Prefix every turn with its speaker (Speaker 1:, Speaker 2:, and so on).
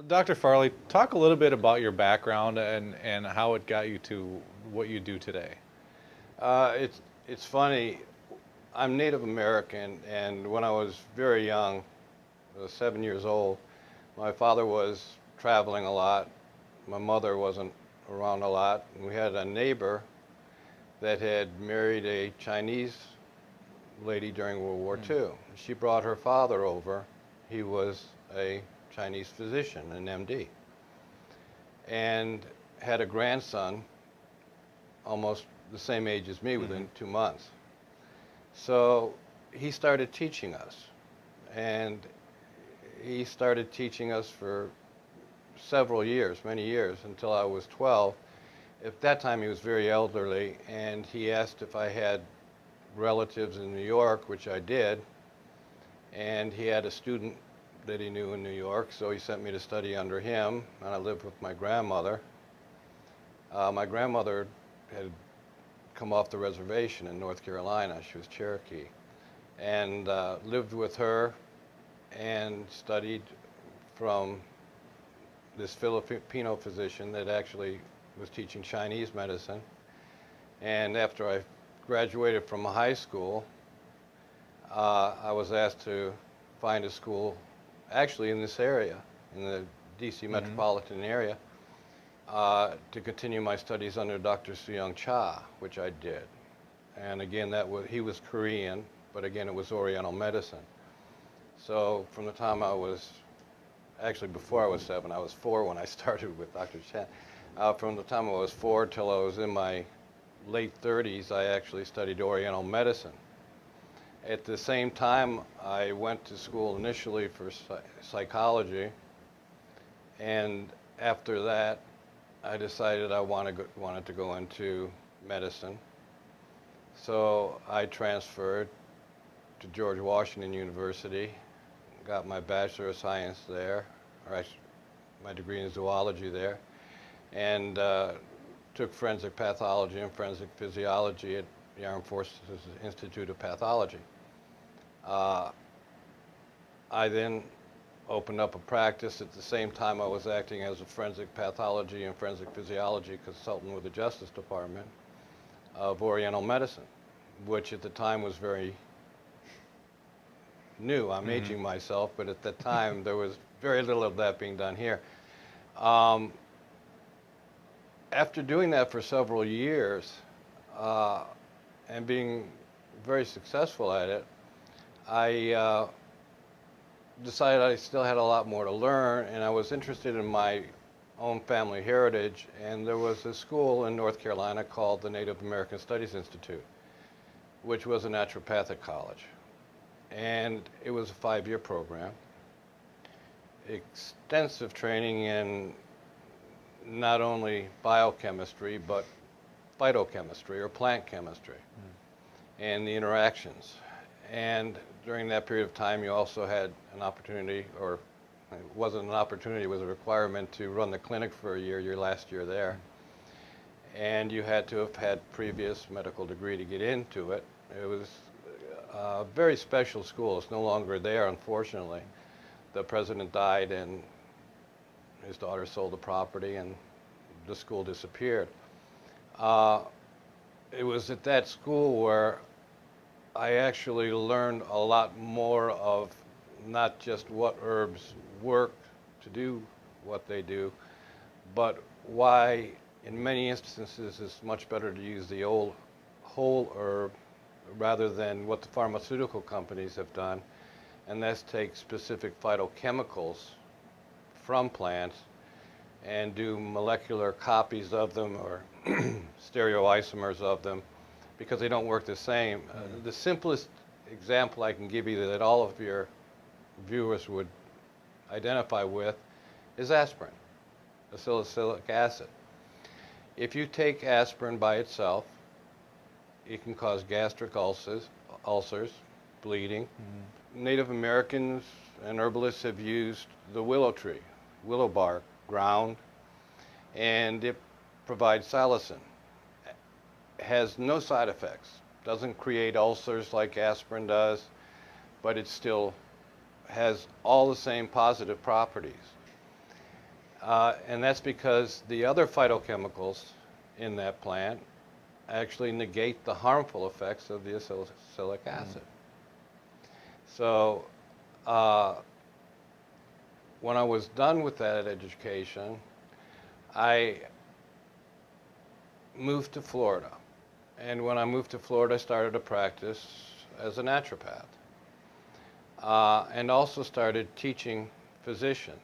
Speaker 1: Dr. Farley, talk a little bit about your background and how it got you to what you do today.
Speaker 2: It's funny. I'm Native American, and when I was very young, I was 7 years old, my father was traveling a lot. My mother wasn't around a lot. And we had a neighbor that had married a Chinese lady during World War
Speaker 1: Mm.
Speaker 2: II. She brought her father over. He was a Chinese physician, an MD, and had a grandson almost the same age as me
Speaker 1: Hmm.
Speaker 2: within 2 months. So he started teaching us, and he started teaching us for several years, many years, until I was 12. At that time, he was very elderly, and he asked if I had relatives in New York, which I did, and he had a student that he knew in New York, so he sent me to study under him, and I lived with my grandmother. My grandmother had come off the reservation in North Carolina. She was Cherokee, and lived with her and studied from this Filipino physician that actually was teaching Chinese medicine. And after I graduated from high school, I was asked to find a school actually in this area, in the DC
Speaker 1: Hmm.
Speaker 2: metropolitan area, to continue my studies under Dr. Suyong Cha, which I did. And again, he was Korean, but again, it was Oriental medicine. So from the time I was, actually before I was 7, I was 4 when I started with Dr. Chen. From the time I was 4 till I was in my late 30s, I actually studied Oriental medicine. At the same time, I went to school initially for psychology, and after that, I decided I wanted to go into medicine. So I transferred to George Washington University, got my Bachelor of Science there, or actually my degree in zoology there, and took forensic pathology and forensic physiology at the Armed Forces Institute of Pathology. Uh, I then opened up a practice. At the same time, I was acting as a forensic pathology and forensic physiology consultant with the Justice Department of Oriental medicine, which at the time was very new. I'm
Speaker 1: Hmm.
Speaker 2: aging myself, but at the time there was very little of that being done here. Um, After doing that for several years uh, and being very successful at it, I decided I still had a lot more to learn, and I was interested in my own family heritage. And there was a school in North Carolina called the Native American Studies Institute, which was a naturopathic college. And it was a 5-year program, extensive training in not only biochemistry, but phytochemistry or plant chemistry and the interactions. And during that period of time, you also had an opportunity, or it wasn't an opportunity, it was a requirement to run the clinic for a year, your last year there. And you had to have had previous medical degree to get into it. It was a very special school. It's no longer there, unfortunately. The president died, and his daughter sold the property, and the school disappeared. Uh, it was at that school where I actually learned a lot more of not just what herbs work to do what they do, but why in many instances it's much better to use the old whole herb rather than what the pharmaceutical companies have done, and that's take specific phytochemicals from plants and do molecular copies of them or stereoisomers of them because they don't work the same. The simplest example I can give you that all of your viewers would identify with is aspirin, salicylic acid. If you take aspirin by itself, it can cause gastric ulcers, bleeding. Native Americans and herbalists have used the willow tree, willow bark, ground, and it provides salicin. Has no side effects, doesn't create ulcers like aspirin does, but it still has all the same positive properties. And that's because the other phytochemicals in that plant actually negate the harmful effects of the acylic acid. So when I was done with that education, I moved to Florida. And when I moved to Florida, I started to practice as a naturopath, and also started teaching physicians.